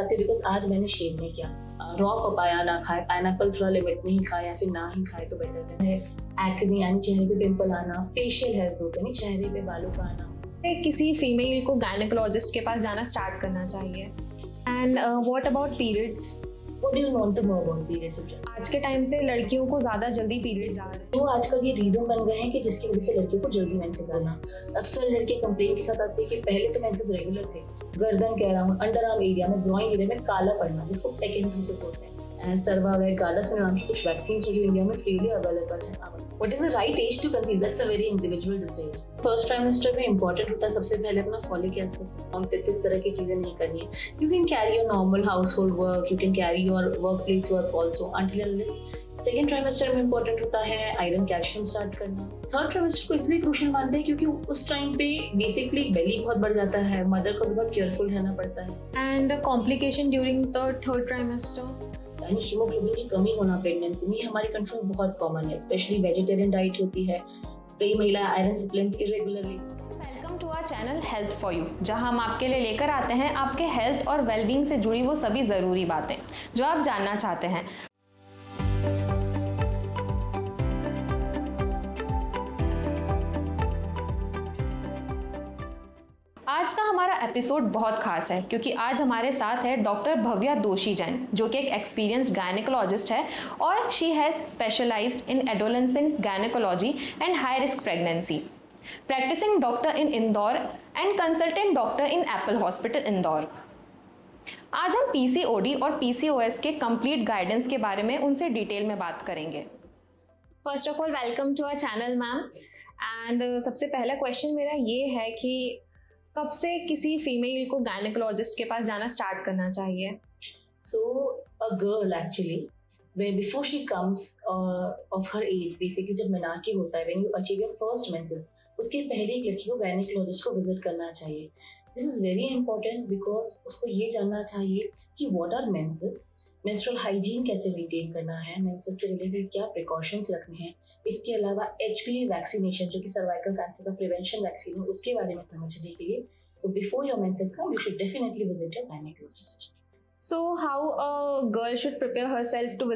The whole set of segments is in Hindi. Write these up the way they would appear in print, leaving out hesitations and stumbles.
आती है बिकॉज आज मैंने शेव नहीं किया। रॉ पपाया ना खाए, पाइनएप्पल थोड़ा लिमिट में ही खाए या फिर ना ही खाए तो बेटर है। एक्ने यानी चेहरे पे पिंपल आना, फेशियल हेयर ग्रोथ यानी चेहरे पे बालों का आना। किसी फीमेल को गायनेकोलॉजिस्ट के पास जाना स्टार्ट करना चाहिए। And what about periods? What do you want to know about periods of general? आज के टाइम पे लड़कियों को ज़्यादा जल्दी पीरियड्स आ रहे हैं। तो आजकल ये रीजन बन गए हैं कि जिसकी वजह से लड़कियों को जल्दी मेंसेस आना। अक्सर लड़के कंप्लेंट के साथ आते हैं कि पहले तो मेंसेस रेगुलर थे, गर्दन के अराउंड, अंडर आर्म एरिया में, ग्रोइन एरिया में काला पड़ना, जिसको टेकेंथोसिस बोलते हैं। सर्वावेयर गार्डासिन नाम की कुछ वैक्सीन जो इंडिया में फ्रीली अवेलेबल है। What is the right age to conceive? That's a very individual decision. First trimester में इंपॉर्टेंट होता है सबसे पहले अपना फॉलिक एसिड, इस तरह की चीजें नहीं करनी है। You can carry your normal house hold work, you can carry your work place work also until unless. Second trimester में इंपॉर्टेंट होता है आयरन कैल्शियम स्टार्ट करना। थर्ड ट्राइमेस्टर को इसलिए क्रूशियल मानते हैं क्योंकि उस टाइम पे बेसिकली बेली बहुत बढ़ जाता है, मदर को भी बहुत केयरफुल रहना पड़ता है। And complication during the third trimester, यानी हीमोग्लोबिन की कमी होना प्रेगनेंसी में, ये हमारे कंट्री में बहुत कॉमन है। स्पेशली वेजिटेरियन डाइट होती है, कई महिला iron supplement irregularly. Welcome to our channel health for you, जहां हम आपके लिए लेकर आते हैं आपके हेल्थ और वेलबींग से जुड़ी वो सभी ज़रूरी बातें जो आप जानना चाहते हैं। आज का हमारा एपिसोड बहुत खास है क्योंकि आज हमारे साथ है डॉक्टर भव्या दोशी जैन, जो कि एक एक्सपीरियंस्ड गायनेकोलॉजिस्ट है और she has specialised in adolescent gynaecology and high risk pregnancy, practising doctor in Indore and consultant doctor in Apple hospital Indore. आज हम पीसीओडी और पीसीओएस के कंप्लीट गाइडेंस के बारे में उनसे डिटेल में बात करेंगे। First of all welcome to our channel ma'am. And सबसे पहला क्वेश्चन मेरा ये है कि कब से किसी फीमेल को गायनेकोलॉजिस्ट के पास जाना स्टार्ट करना चाहिए? So a girl actually, when before she comes of her age, basically जब मेनार्की होता है, when you achieve your first menses, उसके पहले एक लड़की को गायनेकोलॉजिस्ट को विजिट करना चाहिए। This is very important because उसको ये जानना चाहिए कि what are menses, menstrual hygiene कैसे मेंटेन करना है, मेंसेस से रिलेटेड क्या प्रिकॉशंस रखने हैं। इसके अलावा एचपीवी वैक्सीनेशन जो कि सर्वाइकल कैंसर का प्रिवेंशन वैक्सीन है, उसके बारे में समझने के लिए तो before your menses come you should definitely visit your gynaecologist. So how a girl should prepare herself to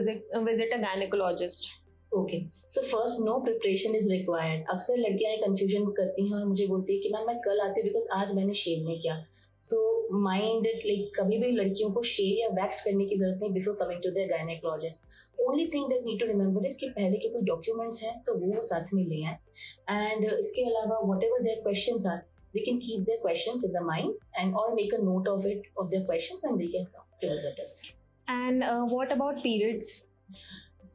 visit a gynecologist? Okay, so first no preparation is required. अक्सर लड़कियां ये कंफ्यूजन करती हैं और मुझे बोलती है कि मैम मैं कल आती हूँ बिकॉज आज मैंने शेव नहीं किया। सो माइंड इट, लाइक कभी भी लड़कियों को शेव या वैक्स करने की जरूरत नहीं before coming to there gynaecologist. Only thing that need to remember is कि पहले के कोई डॉक्यूमेंट्स हैं तो वो साथ में ले आए। एंड इसके अलावा whatever there questions are, they can keep their questions in the mind and or make a note of it of their questions and they can come to visit us. And what about periods?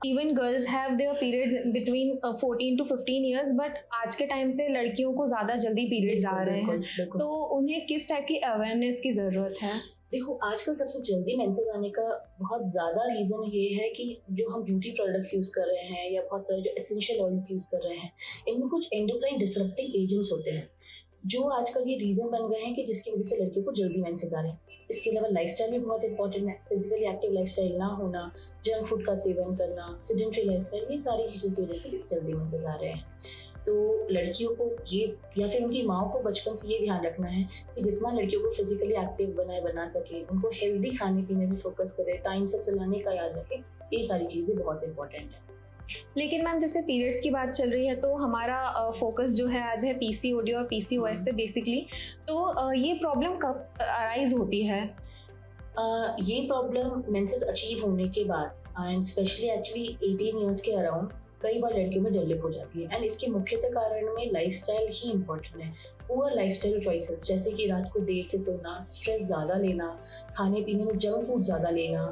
Even girls have their periods between 14 to 15 years, but आज के टाइम पे लड़कियों को ज़्यादा जल्दी periods आ रहे हैं, तो उन्हें किस टाइप की अवेयरनेस की ज़रूरत है? देखो, आजकल सबसे जल्दी मेंसेस आने का बहुत ज़्यादा रीज़न ये है कि जो हम ब्यूटी प्रोडक्ट्स यूज़ कर रहे हैं या बहुत सारे जो एसेंशियल ऑयल्स यूज़ कर रहे हैं, इनमें कुछ एंडोक्राइन डिसरप्टिंग एजेंट्स होते हैं जो आजकल ये रीज़न बन गए हैं कि जिसकी वजह से लड़कियों को जल्दी मेंसेस आ रहे हैं। इसके अलावा लाइफस्टाइल भी बहुत इंपॉर्टेंट है। फिजिकली एक्टिव लाइफस्टाइल ना होना, जंक फूड का सेवन करना, सेडेंटरी लाइफस्टाइल, ये सारी चीज़ों की वजह से जल्दी मेंसेस आ रहे हैं। तो लड़कियों को ये या फिर उनकी माओ को बचपन से ये ध्यान रखना है कि जितना लड़कियों को फिजिकली एक्टिव बना सके, उनको हेल्दी खाने पीने में फोकस करे, टाइम से सुलाने का याद रखें। ये सारी चीज़ें बहुत इंपॉर्टेंट है। लेकिन मैम जैसे पीरियड्स की बात चल रही है तो हमारा फोकस जो है आज है पीसीओडी और पीसीओएस पे बेसिकली। तो ये प्रॉब्लम कब अराइज होती है? ये प्रॉब्लम मेंसेस अचीव होने के बाद एंड स्पेशली एक्चुअली 18 इयर्स के अराउंड कई बार लड़कियों में डेवलप हो जाती है। एंड इसके मुख्यतः कारण में लाइफस्टाइल ही इम्पोर्टेंट है। पुअर लाइफस्टाइल चॉइसेस जैसे कि रात को देर से सोना, स्ट्रेस ज़्यादा लेना, खाने पीने में जंक फूड ज़्यादा लेना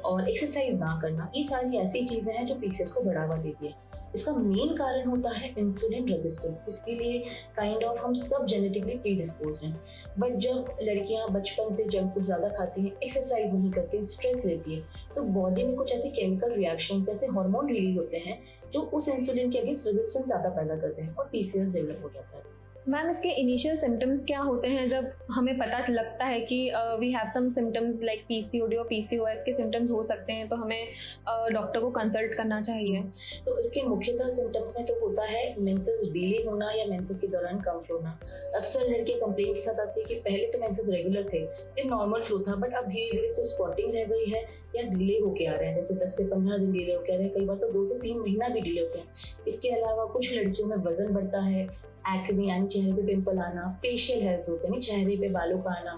और एक्सरसाइज ना करना, ये सारी ऐसी चीज़ें हैं जो पीसीओएस को बढ़ावा देती है। इसका मेन कारण होता है इंसुलिन रेजिस्टेंस। इसके लिए काइंड ऑफ हम सब जेनेटिकली प्रीडिस्पोज हैं। बट जब लड़कियां बचपन से जंक फूड ज़्यादा खाती हैं, एक्सरसाइज नहीं करती, स्ट्रेस लेती है, तो बॉडी में कुछ ऐसे केमिकल रिएक्शंस, ऐसे हार्मोन रिलीज होते हैं जो उस इंसुलिन के अगेंस्ट रेजिस्टेंस ज़्यादा पैदा करते हैं और पीसीओएस डेवलप हो जाता है। मैम इसके इनिशियल सिम्टम्स क्या होते हैं जब हमें पता लगता है कि we have some symptoms like PCOD और पीसीओएस के सिम्टम्स हो सकते हैं, तो हमें डॉक्टर को कंसल्ट करना चाहिए? तो इसके मुख्यतः सिम्टम्स में तो होता है मेंसेस डिले होना या मेंसेस के दौरान कम फ्लो होना। अक्सर लड़के कंप्लेंट के साथ आते हैं कि पहले तो मेंसेस रेगुलर थे, फिर नॉर्मल फ्लो था, बट अब धीरे धीरे सिर्फ स्पॉटिंग रह गई है या डिले होके आ रहे हैं, जैसे 10 से 15 दिन डिले होके आ रहे हैं, कई बार तो 2 से 3 महीना भी डिले होते हैं। इसके अलावा कुछ लड़कियों में वजन बढ़ता है, एक्ने यानी चेहरे पे पिंपल आना, फेशियल हेयर ग्रोथ यानी चेहरे पे बालों का आना,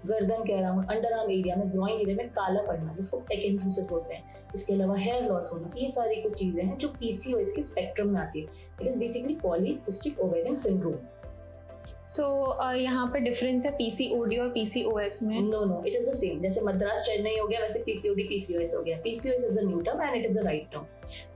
गर्दन के अराउंड, अंडर आर्म एरिया में, ग्रोइन एरिया में काला पड़ना जिसको टेकेंथ्रोसिस बोलते हैं। इसके अलावा हेयर लॉस होना, ये सारी कुछ चीजें हैं जो पीसीओएस के स्पेक्ट्रम में आती है। It is basically polycystic ovarian syndrome. So यहाँ पे डिफरेंस है पीसीओडी और पीसीओएस में? No, it is the same. जैसे मद्रास चेन्नई हो गया, वैसे पीसीओडी पीसीओएस हो गया। PCOS is the new term and it is the right term.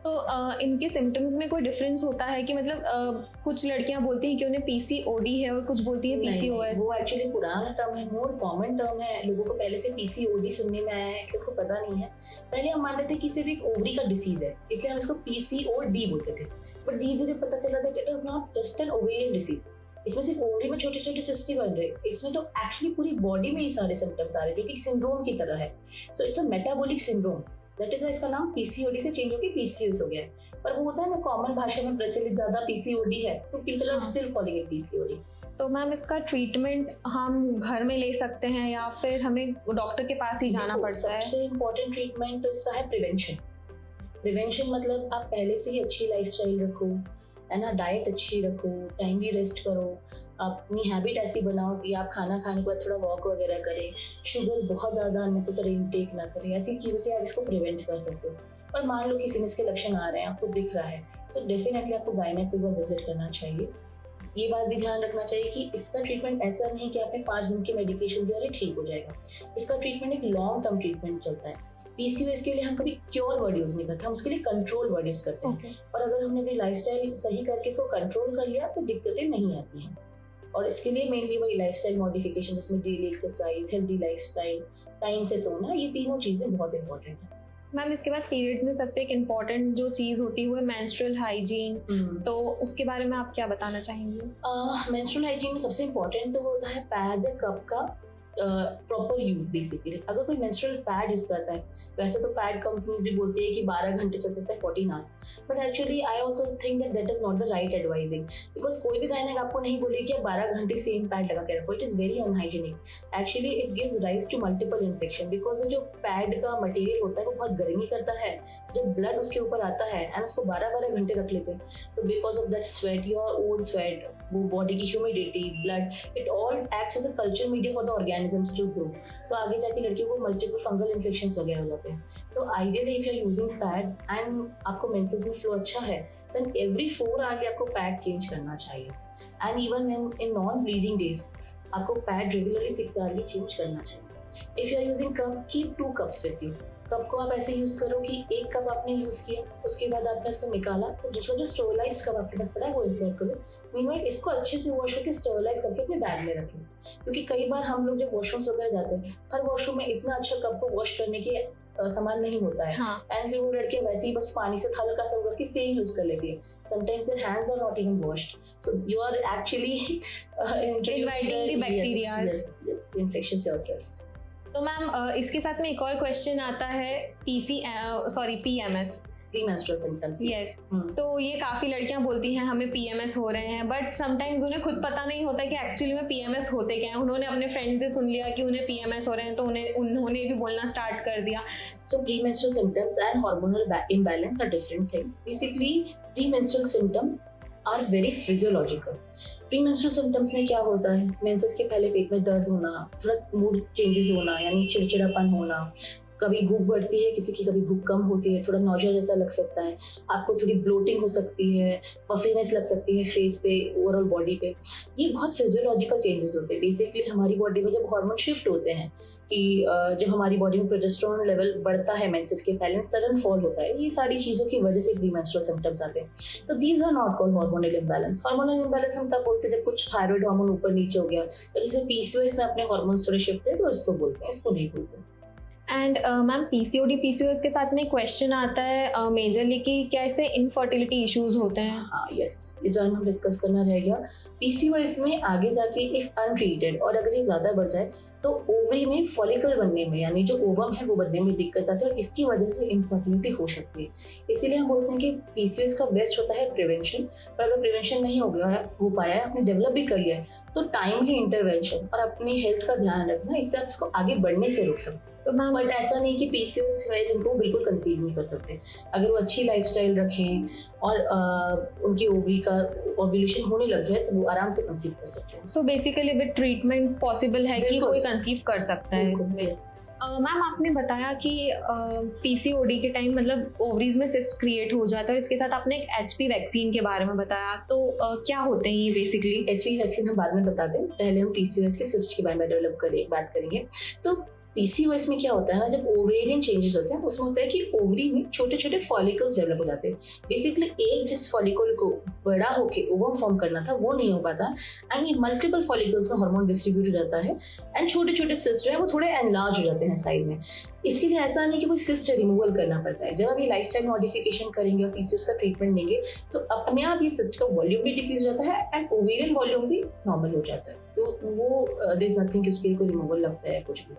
तो इनके सिम्टम्स में कोई डिफरेंस होता है कि मतलब कुछ लड़कियां बोलती हैं कि उन्हें पीसीओडी है और कुछ बोलती हैं पीसीओएस? वो एक्चुअली पुराना टर्म है, मोर कॉमन टर्म है। लोगों को पहले से पीसीओडी सुनने में आया है, इसलिए उनको पता नहीं है। पहले हम मानते थे कि सिर्फ एक ओवरी का डिसीज है, इसलिए हम इसको पीसीओडी बोलते थे, बट धीरे धीरे पता चला था कि it is not just an ovarian disease. इसमें सिर्फ ओवरी में छोटे छोटे सिस्ट ही बन रहे, इसमें तो एक्चुअली पूरी बॉडी में ही सारे सिम्टम्स आ रहे, जो कि सिंड्रोम की तरह है। So it's a metabolic syndrome, that is why इसका नाम पीसीओडी से चेंज होकर पीसीओएस हो गया है। पर वो होता है ना, कॉमन भाषा में प्रचलित ज्यादा पीसीओडी है, तो people are still calling it PCOD. तो मैम इसका ट्रीटमेंट हम घर में ले सकते हैं या फिर हमें डॉक्टर के पास ही जाना पड़ता है? सबसे इम्पोर्टेंट ट्रीटमेंट तो इसका है प्रिवेंशन। प्रिवेंशन मतलब आप पहले से ही अच्छी लाइफस्टाइल रखो, है ना, डाइट अच्छी रखो, टाइमली रेस्ट करो, अपनी हैबिट ऐसी बनाओ कि आप खाना खाने के बाद थोड़ा वॉक वगैरह करें, शुगर्स बहुत ज़्यादा अननेसेसरी इंटेक ना करें। ऐसी चीज़ों से आप इसको प्रिवेंट कर सकते हो। और मान लो किसी में इसके लक्षण आ रहे हैं, आपको दिख रहा है, तो डेफिनेटली आपको गायनेक को एक बार विजिट करना चाहिए। ये बात भी ध्यान रखना चाहिए कि इसका ट्रीटमेंट ऐसा नहीं कि आपने 5 दिन की मेडिकेशन दिया और ठीक हो जाएगा। इसका ट्रीटमेंट एक लॉन्ग टर्म ट्रीटमेंट चलता है। पीसीओएस के लिए हम कभी क्योर वर्ड यूज नहीं करते, हम उसके लिए कंट्रोल वर्ड यूज करते हैं। और अगर हमने अपनी लाइफस्टाइल सही करके इसको कंट्रोल कर लिया तो दिक्कतें नहीं आती हैं। और इसके लिए मेनली वही लाइफस्टाइल मॉडिफिकेशन, जिसमें daily exercise, healthy lifestyle, time से सोना, ये तीनों चीजें बहुत इंपॉर्टेंट है। मैम इसके बाद पीरियड्स में सबसे एक इम्पॉर्टेंट जो चीज़ होती है वो है मेंस्ट्रुअल हाइजीन, तो उसके बारे में आप क्या बताना चाहेंगे? मेंस्ट्रुअल हाइजीन में सबसे इम्पॉर्टेंट तो होता है पैड्स या कप का प्रॉपर यूज। बेसिकली अगर कोई मेंस्ट्रुअल पैड यूज करता है, वैसे तो पैड कंपनीज भी बोलती है कि 12 घंटे चल सकता है, 14 hours, but actually I also think that is not the right advising, because कोई भी गायनेक आपको नहीं बोलेगी कि आप 12 घंटे सेम पैड लगा के रखो। It is very unhygienic. Actually it gives rise to multiple infection, because जो पैड का मटेरियल होता है वो बहुत गर्मी करता है। जब ब्लड उसके ऊपर आता है एंड उसको 12-12 घंटे रख लेते हैं, तो because of that sweat, your own sweat, वो बॉडी की humidity, blood, it all acts as a culture media for the organisms to grow. तो आगे जाके लड़कियों को मल्टीपल फंगल इन्फेक्शंस वगैरह हो जाते हैं। तो ideally if you are using pad and आपको मेंसेस में फ्लो अच्छा है, देन एवरी 4 आवर आपको पैड चेंज करना चाहिए। And even in non bleeding days आपको पैड रेगुलरली 6 आवर भी चेंज करना चाहिए। If you are using cup, keep 2 cups with you. Cup को आप ऐसे यूज करो कि एक कप आपने यूज किया, उसके बाद आपने इसको निकाला, तो दूसरा जो स्टरलाइज्ड कप आपके पास पड़ा है वो इंसर्ट करो। मीनवाइल इसको अच्छे से वॉश करके स्टरलाइज करके अपने बैग में रख लो, क्योंकि कई बार हम लोग जब वॉशरूम्स वगैरह जाते हैं, हर वॉशरूम में इतना अच्छा कप को वॉश करने के सामान नहीं होता है। एंड फिर वो लड़कियां वैसे ही बस पानी से हल्का सा करके सेम यूज कर लेती है। Sometimes their hands are not even washed, so you are actually inviting the bacteria, yes, infections yourself. तो मैम इसके साथ में एक और क्वेश्चन आता है पीएमएस, प्रीमेंस्ट्रुअल सिम्टम्स। यस, तो ये काफ़ी लड़कियां बोलती हैं हमें पीएमएस हो रहे हैं, बट समटाइम्स उन्हें खुद पता नहीं होता कि एक्चुअली में पीएमएस होते क्या है। उन्होंने अपने फ्रेंड से सुन लिया कि उन्हें पीएमएस हो रहे हैं, तो उन्होंने भी बोलना स्टार्ट कर दिया। So premenstrual symptoms and hormonal imbalance are different things. Basically, premenstrual symptoms are very physiological. Premenstrual symptoms में क्या होता है? मेंसेस के पहले पेट में दर्द होना, थोड़ा मूड चेंजेस होना, यानी चिड़चिड़ापन होना, कभी भूख बढ़ती है किसी की, कभी भूख कम होती है, थोड़ा नौजिया जैसा लग सकता है, आपको थोड़ी ब्लोटिंग हो सकती है, पफीनेस लग सकती है फेस पे, ओवरऑल बॉडी पे। ये बहुत फिजियोलॉजिकल चेंजेस होते हैं। बेसिकली हमारी बॉडी में जब हार्मोन शिफ्ट होते हैं कि जब हमारी बॉडी में प्रोजेस्टेरोन लेवल बढ़ता है मेंसेस के पहले, सडन फॉल होता है, ये सारी चीज़ों की वजह से प्रीमेंस्ट्रुअल सिम्टम्स आते हैं। तो these are not called hormonal imbalance. Hormonal imbalance हम तब बोलते हैं जब कुछ थायराइड हार्मोन ऊपर नीचे हो गया, तो जैसे पीसीओएस में अपने हार्मोन्स थोड़े शिफ्ट है तो इसको बोलते हैं, इसको नहीं बोलते। एंड मैम पीसीओडी पीसीओएस के साथ में क्वेश्चन आता है मेजरली कि क्या इससे इनफर्टिलिटी इश्यूज होते हैं? हाँ यस, इस बारे में हम डिस्कस करना रह गया। पीसीओएस में आगे जाके इफ अनट्रीटेड और अगर ये ज़्यादा बढ़ जाए तो ओवरी में फॉलिकल बनने में, यानी जो ओवम है वो बनने में दिक्कत आती है और इसकी वजह से इनफर्टिलिटी हो सकती है। इसीलिए हम बोलते हैं कि पीसीओएस का बेस्ट होता है प्रिवेंशन। पर अगर प्रिवेंशन नहीं हो पाया है, आपने डेवलप भी कर लिया है, तो टाइमली इंटरवेंशन और अपनी हेल्थ का ध्यान रखना, इससे आप इसको आगे बढ़ने से रोक सकते हैं। तो मैम बट ऐसा नहीं कि पीसीओएस है जिनको बिल्कुल कंसीव नहीं कर सकते। अगर वो अच्छी लाइफस्टाइल रखें और उनकी ओवरी का ओव्यूलेशन होने लग जाए तो वो आराम से कंसीव कर सकते हैं। So basically with treatment possible है कि कोई कंसीव कर सकता है इसमें। मैम आपने बताया कि पीसीओडी के टाइम मतलब ओवरीज में सिस्ट क्रिएट हो जाता है और इसके साथ आपने एक एचपी वैक्सीन के बारे में बताया, तो क्या होते हैं ये बेसिकली? एचपी वैक्सीन हम बाद में बताते हैं, पहले हम पीसीओएस के सिस्ट के बारे में बात करेंगे। तो पीसीओएस में क्या होता है ना, जब ओवेरियन चेंजेस होते हैं उसमें होता है कि ओवरी में छोटे छोटे फॉलिकल्स डेवलप हो जाते हैं। बेसिकली एक जिस फॉलिकल को बड़ा होके ओवम फॉर्म करना था वो नहीं हो पाता एंड ये मल्टीपल फॉलिकल्स में हार्मोन डिस्ट्रीब्यूट हो जाता है एंड छोटे छोटे सिस्ट जो है वो थोड़े एनलार्ज हो जाते हैं साइज में। इसके लिए ऐसा नहीं कि कोई सिस्ट रिमूवल करना पड़ता है। जब आप ये लाइफस्टाइल मॉडिफिकेशन करेंगे और पीसीओएस का ट्रीटमेंट लेंगे तो अपने आप ये सिस्ट का वॉल्यूम भी डिक्रीज हो जाता है एंड ओवेरियन वॉल्यूम भी नॉर्मल हो जाता है। तो वो देयर इज नथिंग कि उसके लिए कोई रिमूवल लगता है कुछ भी।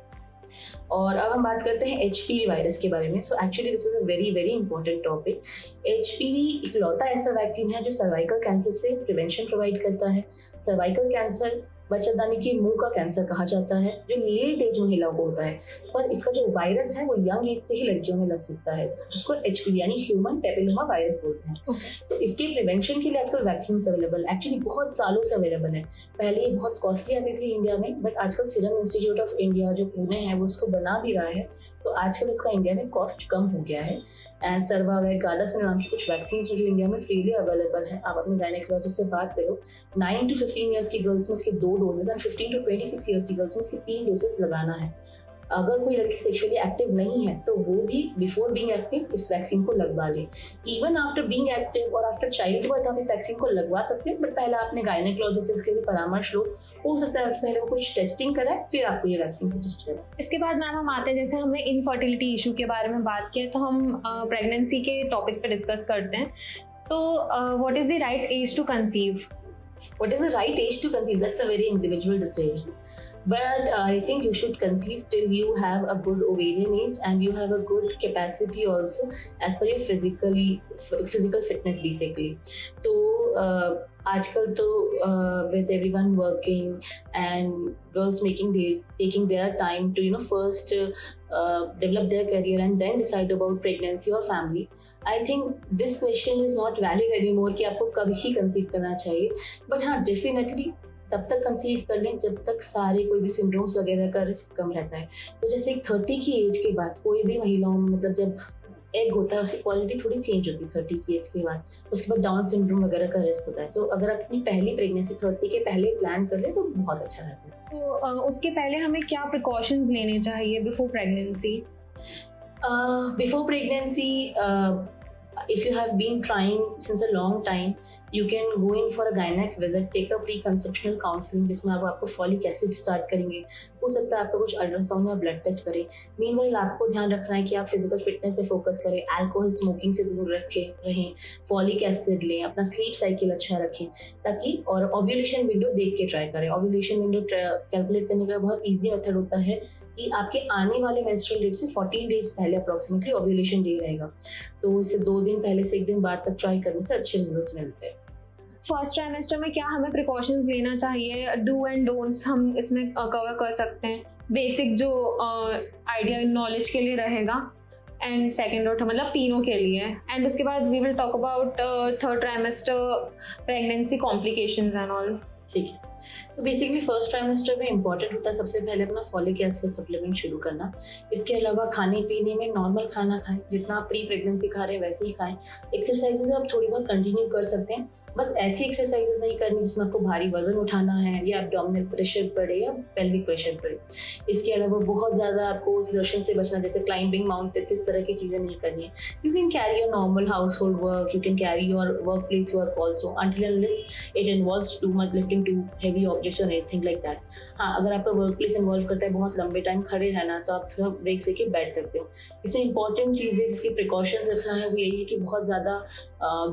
और अब हम बात करते हैं एचपीवी वायरस के बारे में। So actually this is a very very important topic. HPV इकलौता ऐसा वैक्सीन है जो सर्वाइकल कैंसर से प्रिवेंशन प्रोवाइड करता है। सर्वाइकल कैंसर बच्चेदानी के मुंह का कैंसर कहा जाता है जो लेट एज महिलाओं को होता है, पर इसका जो वायरस है वो यंग एज से ही लड़कियों में लग सकता है, जिसको एचपीवी यानी ह्यूमन पैपिलोमा वायरस बोलते हैं। तो इसके प्रिवेंशन के लिए आजकल वैक्सीन अवेलेबल, एक्चुअली बहुत सालों से अवेलेबल है। पहले ये बहुत कॉस्टली आती थी इंडिया में, बट आजकल सीरम इंस्टीट्यूट ऑफ इंडिया जो पुणे है वो उसको बना भी रहा है, तो आजकल इसका इंडिया में कॉस्ट कम हो गया है। एंड सर्वावेग गार्डासिन नाम की कुछ वैक्सीन जो इंडिया में फ्रीली अवेलेबल है। आप अपने गायनेकोलॉजिस्ट से बात करो, 9 to 15 ईयर्स की गर्ल्स में इसके 2 डोजेस एंड 15 to 26 ईयर्स की गर्ल्स में इसके 3 डोजेस लगाना है। अगर कोई लड़की सेक्सुअली एक्टिव नहीं है तो वो भी बिफोर बीइंग एक्टिव इस वैक्सीन को लगवा ले। इवन आफ्टर बीइंग एक्टिव और आफ्टर चाइल्ड बर्थ आप इस वैक्सीन को लगवा सकते हैं, बट पहले आपने गायनेकोलॉजिस्ट इसके लिए परामर्श लो। हो सकता है कि पहले वो कुछ टेस्टिंग कराए फिर आपको ये वैक्सीन सजेस्ट करें। इसके बाद मैम हम आते हैं, जैसे हमने इनफर्टिलिटी इशू के बारे में बात किया, तो हम प्रेगनेंसी के टॉपिक पे डिस्कस करते हैं। तो what is the right age to conceive? What is the right age to conceive? That's a very individual decision. But I think you should conceive till you have a good ovarian age and you have a good capacity also as per your physical fitness basically. तो आजकल तो with everyone working and girls taking their time to first develop their career and then decide about pregnancy or family. I think this question is not valid anymore कि आपको कभी ही कंसीव करना चाहिए, बट हाँ डेफिनेटली तब तक कंसीव कर लें जब तक सारे कोई भी सिंड्रोम्स वगैरह का रिस्क कम रहता है। तो जैसे 30 की एज के बाद कोई भी महिलाओं में मतलब जब एग होता है उसकी क्वालिटी थोड़ी चेंज होती है 30 की एज के बाद, उसके बाद डाउन सिंड्रोम वगैरह का रिस्क होता है। तो अगर अपनी पहली प्रेगनेंसी 30 के पहले प्लान कर ले तो बहुत अच्छा रहता है। तो उसके पहले हमें क्या प्रिकॉशंस लेने चाहिए before pregnancy? Before pregnancy, if you have been trying since a long time, you can go in for a gynec visit, take a pre-conceptional counseling जिसमें आपको फॉलिक एसिड स्टार्ट करेंगे। हो सकता है आपको कुछ अल्ट्रासाउंड या ब्लड टेस्ट करें। मीनवाइल आपको ध्यान रखना है कि आप फिजिकल फिटनेस पे फोकस करें, अल्कोहल स्मोकिंग से दूर रहें, फॉलिक एसिड लें, अपना स्लीप साइकिल अच्छा रखें ताकि, और ओव्यूलेशन विंडो देख के ट्राई करें। ओव्यूलेशन विंडो कैलकुलेट करने का बहुत ईजी मेथड होता है कि आपके आने वाले मेंस्ट्रुअल डेट से 14 डेज पहले अप्रॉक्सीमेटली ओव्यूलेशन डे रहेगा, तो इससे 2 दिन पहले से 1 दिन बाद तक ट्राई करने से अच्छे रिजल्ट्स मिलते हैं। फर्स्ट ट्राइमेस्टर में क्या हमें प्रिकॉशंस लेना चाहिए? डू एंड डोंट्स हम इसमें कवर कर सकते हैं, बेसिक जो आइडिया नॉलेज के लिए रहेगा, एंड सेकेंड और मतलब तीनों के लिए। एंड उसके बाद we will talk about third trimester pregnancy complications and all. ठीक है, तो बेसिकली फर्स्ट ट्राइमेस्टर में इंपॉर्टेंट होता है सबसे पहले अपना फॉलिक एसिड सप्लीमेंट शुरू करना। इसके अलावा खाने पीने में नॉर्मल खाना खाएं, जितना आप प्री प्रेगनेंसी खा रहे हैं वैसे ही खाएं। एक्सरसाइजेज आप थोड़ी बहुत कंटिन्यू कर सकते हैं, बस ऐसी एक्सरसाइजेस नहीं करनी जिसमें आपको भारी वजन उठाना है या एब्डोमिनल प्रेशर बढ़े या पेल्विक प्रेशर बढ़े। इसके अलावा बहुत ज़्यादा आपको एक्सर्शन से बचना, जैसे क्लाइंबिंग माउंटेन्स, इस तरह की चीज़ें नहीं करनी है। You can carry your normal house hold work, you can carry your work place work also until and unless it involves too much lifting too heavy objects or anything like that। हाँ, अगर आपका वर्क प्लेस इन्वॉल्व करता है बहुत लंबे टाइम खड़े रहना, तो आप थोड़ा ब्रेक्स लेके बैठ सकते हो। इसमें इंपॉर्टेंट चीज़ें जिसकी प्रिकॉशंस रखना है वो यही है कि बहुत ज़्यादा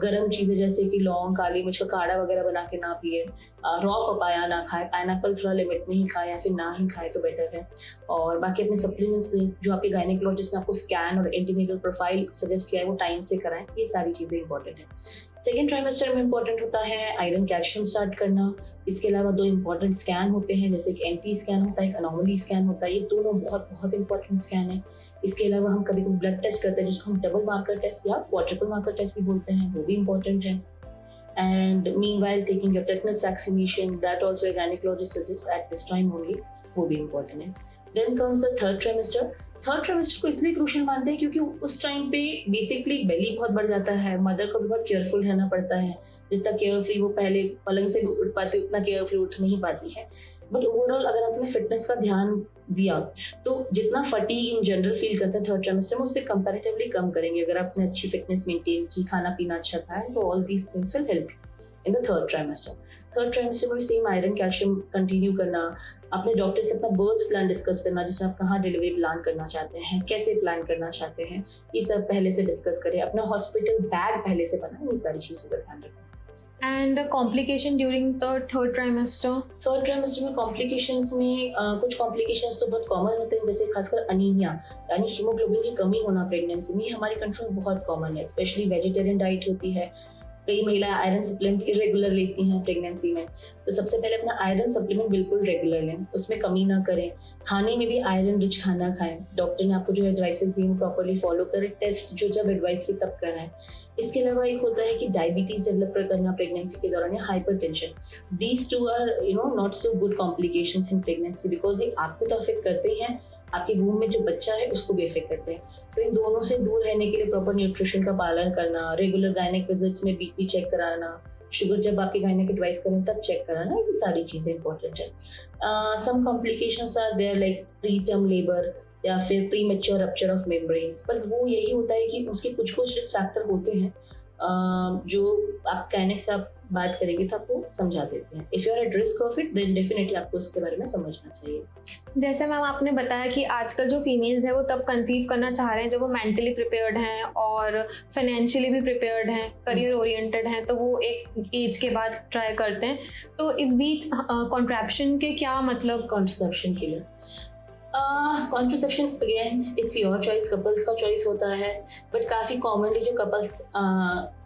गर्म चीज़ें जैसे कि लौंग, काली मिर्च का काढ़ा वगैरह बना के ना पिए, रॉ पपाया ना खाए, पाइनएप्पल थोड़ा लिमिट में ही खाए या फिर ना ही खाए तो बेटर है। और बाकी अपने सप्लीमेंट्स जो आपके गायनेकोलॉजिस्ट ने आपको स्कैन और एंटीनेटल प्रोफाइल सजेस्ट किया है वो टाइम से कराएं, ये सारी चीज़ें इंपॉर्टेंट है। सेकेंड ट्राइमेस्टर में इंपॉर्टेंट होता है आयरन कैल्शियम स्टार्ट करना। इसके अलावा 2 इंपॉर्टेंट स्कैन होते हैं, जैसे एक एंटी स्कैन होता है, एक अनोमली स्कैन होता है। ये दोनों बहुत बहुत इंपॉर्टेंट स्कैन है। इसके अलावा हम कभी कभी ब्लड टेस्ट करते हैं जिसको हम डबल मार्कर टेस्ट या क्वाड्रुपल मार्कर टेस्ट भी बोलते हैं, वो भी इंपॉर्टेंट है। And meanwhile taking your tetanus vaccination, that also a gynecologist suggests at this time only, वो भी इंपॉर्टेंट है। Then comes the third trimester. Third trimester को इसलिए क्रूशियल मानते हैं क्योंकि उस टाइम पे बेसिकली बेली बहुत बढ़ जाता है, मदर को भी बहुत केयरफुल रहना पड़ता है। जितना केयर फ्री वो पहले पलंग से भी उठ पाती उतना केयर फ्री उठ नहीं पाती है। बट ओवरऑल अगर आपने फिटनेस का ध्यान दिया तो जितना फटीग इन जनरल फील करते हैं थर्ड ट्राइमेस्टर में, उससे कंपैरेटिवली कम करेंगे। अगर आपने अच्छी फिटनेस मेंटेन की, खाना पीना अच्छा खाया, तो all these things will help in the third trimester. Third trimester में भी सेम आयरन कैल्शियम कंटिन्यू करना, अपने डॉक्टर से अपना बर्थ प्लान डिस्कस करना, जिसमें आप कहाँ डिलीवरी प्लान करना चाहते हैं, कैसे प्लान करना चाहते हैं, ये सब पहले से डिस्कस करें। अपना हॉस्पिटल बैग पहले से बनाएं, ये सारी चीज़ों का ध्यान रखें। And complication during the third trimester? Third trimester में कॉम्प्लिकेशंस में कुछ कॉम्प्लिकेशंस तो बहुत कॉमन होते हैं, जैसे खासकर अनीमिया यानी हीमोग्लोबिन की कमी होना प्रेगनेंसी में, ये हमारे कंट्री में बहुत कॉमन है। स्पेशली वेजिटेरियन डाइट होती है, कई महिलाएं आयरन सप्लीमेंट इरेगुलर लेती हैं प्रेगनेंसी में, तो सबसे पहले अपना आयरन सप्लीमेंट बिल्कुल रेगुलर लें, उसमें कमी ना करें। खाने में भी आयरन रिच खाना खाएं, डॉक्टर ने आपको जो एडवाइसेस दी वो प्रॉपर्ली फॉलो करें, टेस्ट जो जब एडवाइस की तब कराएं। इसके अलावा एक होता है कि डायबिटीज डेवलप करना प्रेगनेंसी के दौरान या hypertension. These two are not so good complications in pregnancy, because ये आपको तो अफेक्ट करते ही हैं, आपके वूम में जो बच्चा है उसको भी इफेक्ट करते हैं। तो इन दोनों से दूर रहने के लिए प्रॉपर न्यूट्रिशन का पालन करना, रेगुलर गायनेक विजिट्स में बीपी चेक कराना, शुगर जब आपके गायनेक एडवाइस करें तब चेक कराना, ये सारी चीज़ें इंपॉर्टेंट है। Some complications are there like preterm labour या फिर premature rupture of membranes, पर वो यही होता है कि उसके कुछ रिस्क फैक्टर होते हैं जो आप गायनेक से आप बात करेंगे तो आपको समझा देते हैं। If you are at risk of it then definitely आपको उसके बारे में समझना चाहिए। जैसे मैम आपने बताया कि आजकल जो फीमेल्स हैं वो तब कंसीव करना चाह रहे हैं जब वो मेंटली प्रिपेयर्ड हैं और फाइनेंशियली भी प्रिपेयर्ड हैं, करियर ओरिएंटेड हैं, तो वो एक एज के बाद ट्राई करते हैं। तो इस बीच कॉन्ट्रैप्शन के क्या मतलब? कॉन्ट्रसेप्शन के लिए contraception again it's your choice, couples का चॉइस होता है, बट काफ़ी कॉमनली जो कपल्स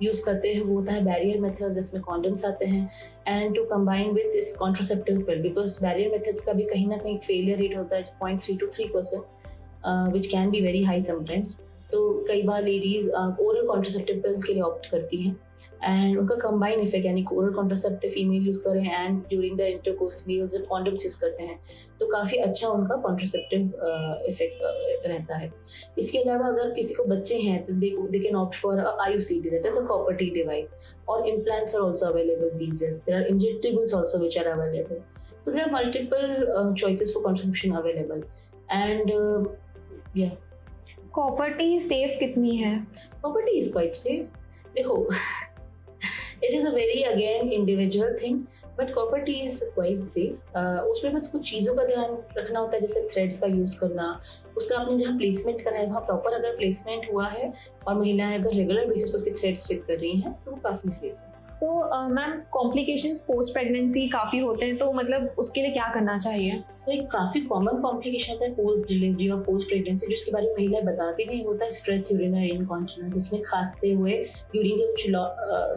यूज़ करते हैं वो होता है बैरियर मेथड्स, जिसमें कॉन्डम्स आते हैं, and to combine with this contraceptive pill, because barrier methods का भी कहीं ना कहीं फेलियर रेट होता है 0.3 to 3%, which can be very high sometimes. तो कई बार लेडीज़ ओरल कॉन्ट्रसेप्टिव पिल्स के लिए ऑप्ट करती हैं, एंड उनका कंबाइन इफेक्ट यानी ओरल कॉन्ट्रसेप्टिव फीमेल यूज़ करें and during the intercourse males जब कॉन्डम्स यूज़ करते हैं तो काफ़ी अच्छा उनका कॉन्ट्रसेप्टिव इफेक्ट रहता है। इसके अलावा अगर किसी को बच्चे हैं तो they can opt for IUCD, that is a copper T device, और implants are also available these days. There are injectables also which are available. So there are multiple choices for contraception available. And yeah. Copper T safe कितनी है? Copper tea is quite safe. देखो it is a very again individual thing, but copper tea is quite safe. उसमें बस कुछ चीज़ों का ध्यान रखना होता है, जैसे थ्रेड्स का यूज़ करना, उसका आपने जहाँ प्लेसमेंट करा है वहाँ प्रॉपर अगर प्लेसमेंट हुआ है और महिलाएं अगर रेगुलर बेसिस पर उसकी थ्रेड स्टिक कर रही हैं तो वो काफ़ी सेफ है। तो मैम कॉम्प्लिकेशंस पोस्ट प्रेगनेंसी काफ़ी होते हैं, तो मतलब उसके लिए क्या करना चाहिए? तो एक काफ़ी कॉमन कॉम्प्लिकेशन होता है पोस्ट डिलीवरी और पोस्ट प्रेगनेंसी, जिसके बारे में महिलाएं बताती नहीं, होता है स्ट्रेस यूरिनरी इनकॉन्टिनेंस, जिसमें खांसते हुए यूरिन के कुछ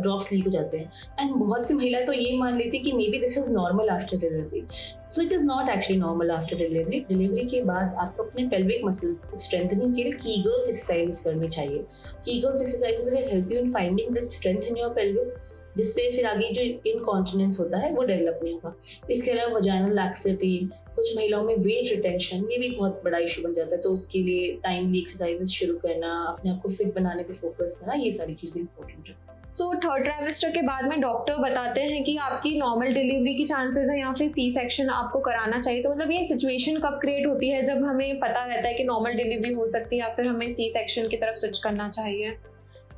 ड्रॉप्स लीक हो जाते हैं, एंड बहुत सी महिलाएं तो ये मान लेती कि may be this is normal after delivery. So it is not actually normal after delivery. Delivery के बाद आपको अपने पेल्विक मसल्स स्ट्रेंथनिंग के लिए कीगल्स एक्सरसाइज करनी चाहिए। Kegels exercise will help you in finding that strength in your pelvis, जिससे फिर आगे जो इनकॉन्टिनेंस होता है वो डेवलप नहीं होगा। इसके अलावा वजाइनल लैक्सिटी, कुछ महिलाओं में वेट रिटेंशन, ये भी एक बहुत बड़ा इशू बन जाता है, तो उसके लिए टाइमली एक्सरसाइजेस शुरू करना, अपने आप को फिट बनाने पे फोकस करना, ये सारी चीज़ें इंपॉर्टेंट है। सो थर्ड ट्राइमेस्टर के बाद में डॉक्टर बताते हैं कि आपकी नॉर्मल डिलीवरी की चांसेस है या फिर सी सेक्शन आपको कराना चाहिए, तो मतलब ये सिचुएशन कब क्रिएट होती है जब हमें पता रहता है कि नॉर्मल डिलीवरी हो सकती है या फिर हमें सी सेक्शन की तरफ स्विच करना चाहिए?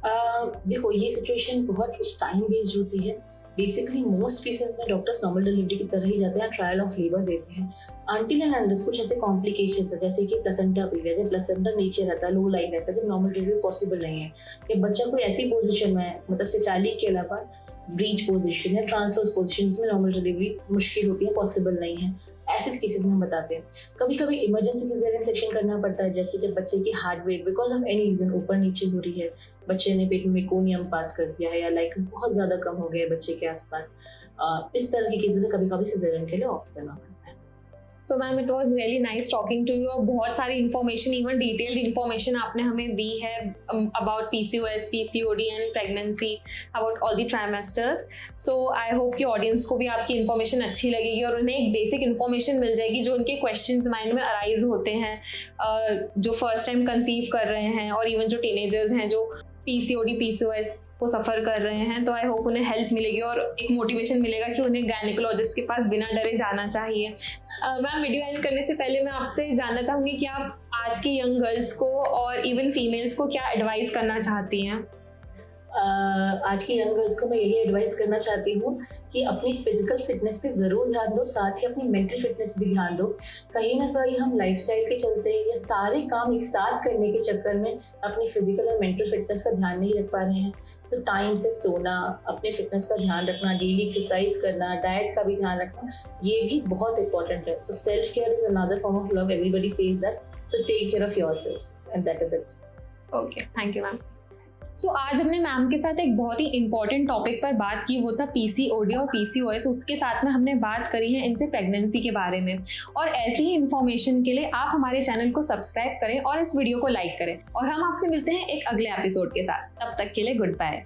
देखो, ये सिचुएशन बहुत उस टाइम बेस्ड होती है। बेसिकली मोस्ट केसेस में डॉक्टर्स नॉर्मल डिलीवरी की तरह ही जाते हैं, ट्रायल ऑफ लेबर देते हैं। अनटिल एंड अनलेस कुछ ऐसे कॉम्प्लिकेशंस है जैसे कि प्लेसेंटा पीरियड, जब प्लेसेंटा नीचे रहता है, लो लाइन रहता है, जब नॉर्मल डिलीवरी पॉसिबल नहीं है, या बच्चा कोई ऐसी पोजीशन में है, मतलब सिफेलिक के अलावा ब्रीच पोजीशन या ट्रांसवर्स पोजीशन जिसमें नॉर्मल डिलीवरी मुश्किल होती है, पॉसिबल नहीं है, ऐसे केसेस में हम बताते हैं। कभी कभी इमरजेंसी सिजेरियन सेक्शन करना पड़ता है, जैसे जब बच्चे की heart rate because of any reason ऊपर नीचे हो रही है, बच्चे ने पेट में मेकोनियम पास कर दिया है या लाइक बहुत ज़्यादा कम हो गया है बच्चे के आसपास, इस तरह के केसेस में कभी कभी सिजेरियन के लिए ऑप्ट करना पड़ता है। So ma'am, it was really nice talking to you. और बहुत सारी इन्फॉर्मेशन, इवन डिटेल्ड इन्फॉर्मेशन आपने हमें दी है about PCOS, PCOD and pregnancy, about all the trimesters. So I hope कि ऑडियंस को भी आपकी इन्फॉर्मेशन अच्छी लगेगी और उन्हें एक बेसिक इन्फॉर्मेशन मिल जाएगी जो उनके क्वेश्चंस माइंड में अराइज होते हैं, जो फर्स्ट टाइम कंसीव कर रहे हैं और इवन जो टीनेजर्स हैं जो PCOD, PCOS को सफ़र कर रहे हैं। तो आई होप उन्हें हेल्प मिलेगी और एक मोटिवेशन मिलेगा कि उन्हें गायनेकोलॉजिस्ट के पास बिना डरे जाना चाहिए। मैम, वीडियो एंड करने से पहले मैं आपसे जानना चाहूँगी कि आप आज की यंग गर्ल्स को और इवन फीमेल्स को क्या एडवाइस करना चाहती हैं? आज की यंग गर्ल्स को मैं यही एडवाइस करना चाहती हूँ कि अपनी फिजिकल फिटनेस पे ज़रूर ध्यान दो, साथ ही अपनी मेंटल फिटनेस पे भी ध्यान दो। कहीं ना कहीं हम लाइफस्टाइल के चलते या सारे काम एक साथ करने के चक्कर में अपनी फिजिकल और मेंटल फिटनेस का ध्यान नहीं रख पा रहे हैं। तो टाइम से सोना, अपने फिटनेस का ध्यान रखना, डेली एक्सरसाइज करना, डाइट का भी ध्यान रखना, ये भी बहुत इंपॉर्टेंट है। So self care is another form of love, everybody says that, so take care of yourself and that is it. Okay, thank you ma'am. So आज हमने मैम के साथ एक बहुत ही इंपॉर्टेंट टॉपिक पर बात की, वो था PCOD और PCOS। उसके साथ में हमने बात करी है इनसे प्रेगनेंसी के बारे में। और ऐसी ही इन्फॉर्मेशन के लिए आप हमारे चैनल को सब्सक्राइब करें और इस वीडियो को लाइक करें। और हम आपसे मिलते हैं एक अगले एपिसोड के साथ। तब तक के लिए गुड बाय।